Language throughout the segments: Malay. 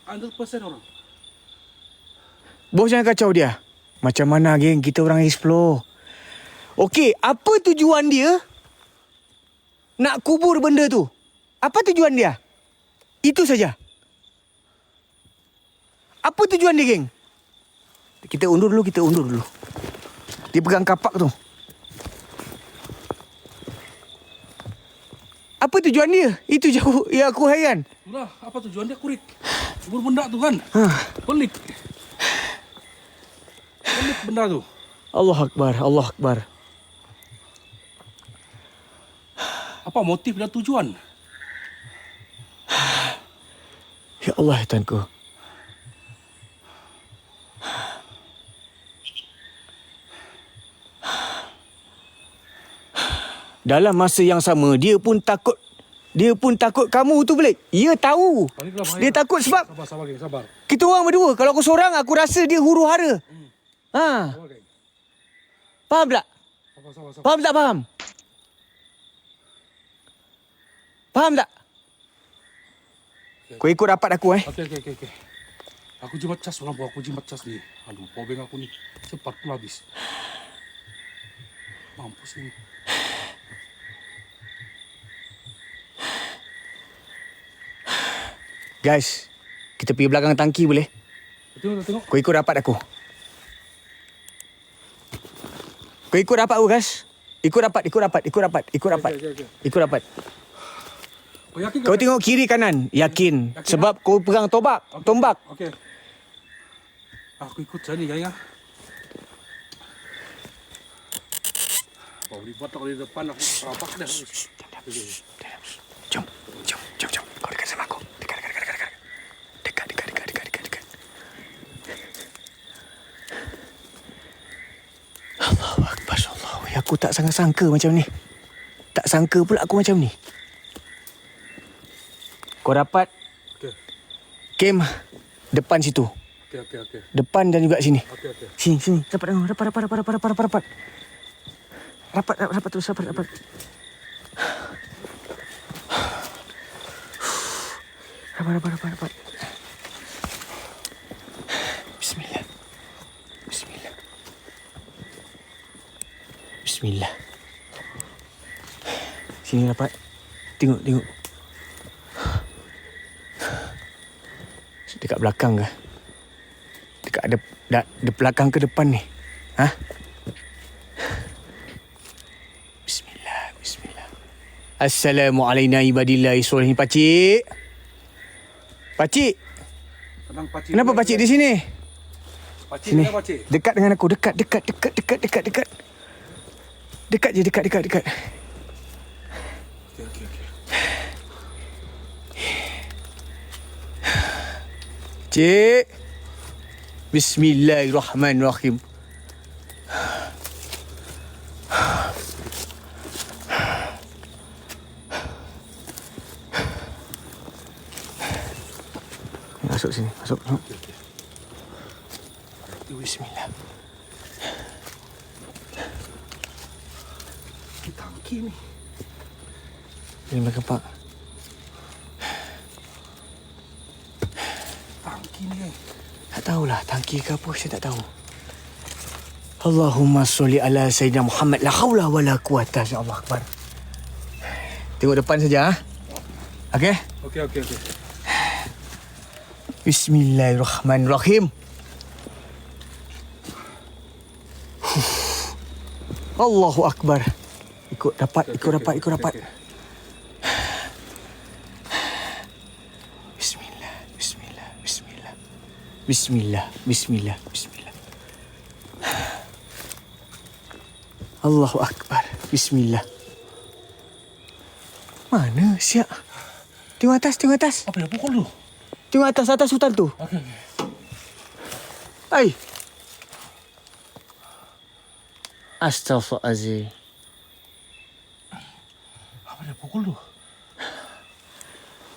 100% orang. Bos jangan kacau dia. Macam mana geng, kita orang explore. Okey, apa tujuan dia nak kubur benda tu? Apa tujuan dia? Itu saja. Apa tujuan dia, geng? Kita undur dulu. Dia pegang kapak tu. Apa tujuan dia? Itu je aku hairan. Itulah, apa tujuan dia kurit? Kubur benda tu kan? Pelik. Pelik benda tu. Allah Akbar. Apa motif dan tujuan? Ya Allah, Tuanku. Dalam masa yang sama, dia pun takut kamu tu Belik. Dia tahu. Dia takut sebab Sabar. kita orang berdua. Kalau aku seorang, aku rasa dia huru-hara. Sabar, geng. Faham tak? Sabar. Faham tak faham? Faham tak? Kau ikut rapat aku Okey. Aku jimat cas orang bawa aku jimat cas ni. Aduh, power bank aku ni cepat pula habis. Mampus ini. Guys, kita pergi belakang tangki boleh? Tengok. Kau ikut rapat aku. Kau ikut rapat aku, guys. Ikut rapat. Okey. Ikut rapat. Oh, yakin Kau tengok kiri kanan. Yakin. Sebab kau pegang tombak. Okey. Aku ikut saya ni, geng. Bawa lipat tak di depan aku rapak dah. Jom. Kau dekat sama aku. Dekat. Allahu Akbar, Allah. Aku tak sangka macam ni. Tak sangka pula aku macam ni. Kau rapat. Okey. Kem depan situ. Okey. Depan dan juga sini. Okey. Sini. Rapat. Rapat terus. Rapat. Bismillah. Sini rapat. Tengok. Dekat belakang ke? Dekat ada belakang ke depan ni? Ha? Bismillah. Assalamualaikum ibadillahi solihin. Pakcik. Tenang, pakcik. Kenapa pakcik di sini? Pakcik, Sini. kenapa, pakcik? Dekat dengan aku. Dekat. Dekat je. Okey. Cik. Bismillahirrahmanirrahim. Masuk sini. Masuk. Bismillah. Ini tangki ni. Ini belakang pak. Tangki ni, geng. Tak tahulah tangki ke apa, saya tak tahu. Allahumma sholli ala Sayyidina Muhammad. La haula wa la quwata. Allah Akbar. Tengok depan saja. Okey? Okey. Bismillahirrahmanirrahim. Allahu Akbar. Ikut rapat. Okey. Bismillah. Allahu Akbar. Bismillah. Mana siap? Tengok atas. Apa yang pukul tu? Tengok atas hutan tu. Okey. Hai. Astaghfirullahalazim. Apa yang pukul tu?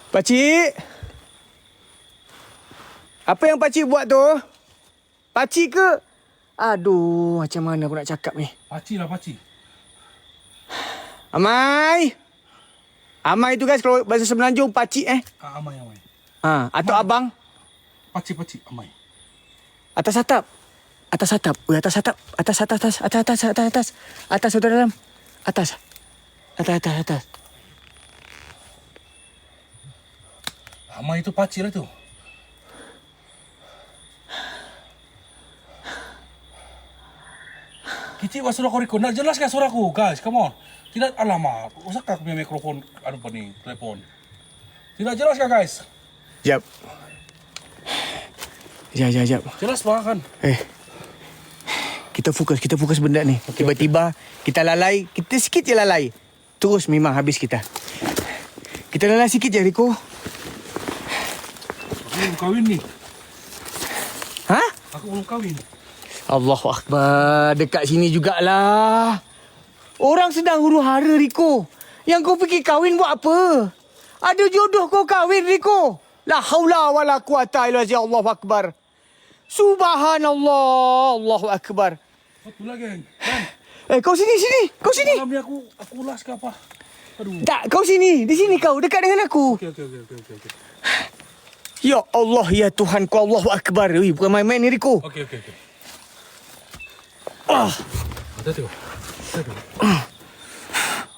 Pakcik. Apa yang pakcik buat tu? Pakcik ke? Aduh, macam mana aku nak cakap ni? Pakcik. Amai. Amai tu guys, kalau bahasa Semenanjung pakcik Amai. atau abang. Pakcik amai. Atas atap. Atas atap. Oi, atas atap. Atas sudah dalam. Atas. Amai itu pakcik lah tu. Kicik buat suara koreko. Nak jelas kan suaraku? Guys, come on. Tidak, alamak. Usahkah aku punya mikrofon, apa ni, telefon. Tidak jelas kan, guys? Jap. Jap. Jelas kan? Kita fokus benda ni. Tiba-tiba kita lalai, kita sikit je lalai. Terus memang habis kita. Kita lalai sikit je, Rico. Aku belum kahwin ni. Ha? Aku belum kahwin. Allahu Akbar. Dekat sini jugalah. Orang sedang huru hara, Rico. Yang kau fikir kahwin buat apa? Ada jodoh kau kahwin, Rico. La haula wa la quwata illa billah. Allahu Akbar. Subhanallah. Allahu Akbar. Betul lah, geng. Kan? Kau sini. Kau sini. Malam ni aku ulas ke apa? Aduh. Tak, kau sini. Di sini kau. Dekat dengan aku. Okey. Ya Allah, ya Tuhan ku, Allahu Akbar. Ui, bukan main-main ni, Rico. Okey. Ah. Ada tengok.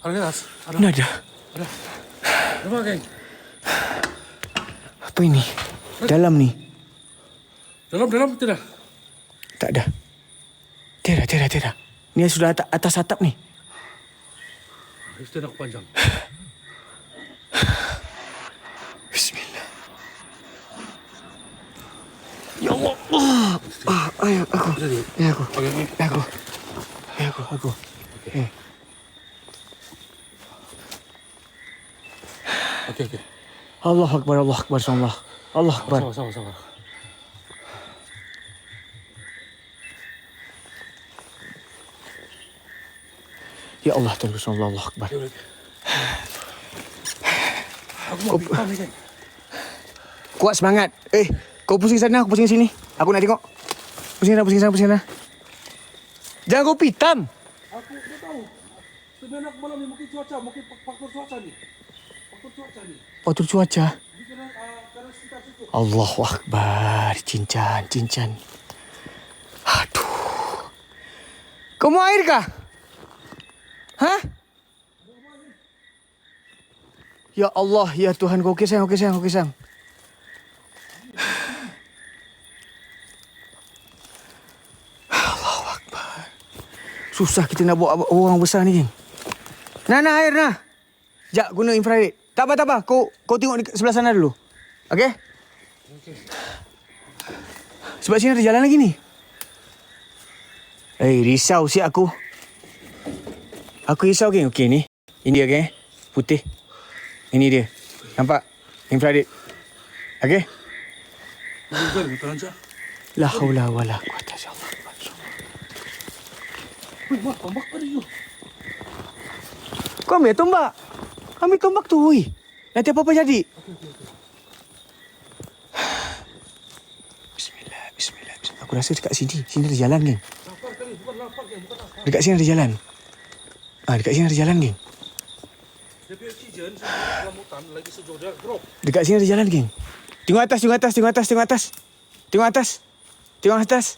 Ada gas? Ada. Apa, geng? Apa ini? Dalam ni. Dalam tidak? Tak ada. Tiada. Ni sudah atas atap ni. Istirahat aku panjang. Bismillah. Ya Allah. Ayo aku. Aku. Okey. Allah Akbar. Allah Akbar. Sama. Ya Allah, terus Allah Akbar. Aku mau pingsan ni, geng. Kuat semangat. Kau pusing sana, aku pusing sini. Aku nak tengok. Pusing sana. Jangan kau pitam. Aku tak tahu. Sebenarnya malam ni mungkin faktor cuaca ni. Faktor cuaca. Kerana sekitar situ. Allahu Akbar. Cincang. Aduh. Kau mau air kah? Ha? Ya Allah, ya Tuhan. Kau okey sayang. Allahu Akbar. Susah kita nak bawa orang besar ni, geng. Nah, air nah. Jap, guna infrared. Tak apa. Kau tengok di sebelah sana dulu. Okey? Sebab sini ada jalan lagi ni. Risau si aku. Aku risau, geng. Okey, ni. Ini dia, geng. Putih. Ini dia. Nampak? Infrared. Okey? Betul aja. La haula wala quwata illa billah. Wih, mak, tombak tadi tu. Kau ambil tombak. Ambil tombak tu, woi. Nanti apa-apa jadi. Bismillah. Aku rasa dekat sini. Sini ada jalan, geng. Lapar kali, bukan lapar, geng. Bukan lapar. Dekat sini ada jalan. Dekat sini ada jalan, geng. Dia punya oksigen dalam hutan lagi sejuk dia drop. Dekat sini ada jalan, geng. Tengok atas. Tengok atas.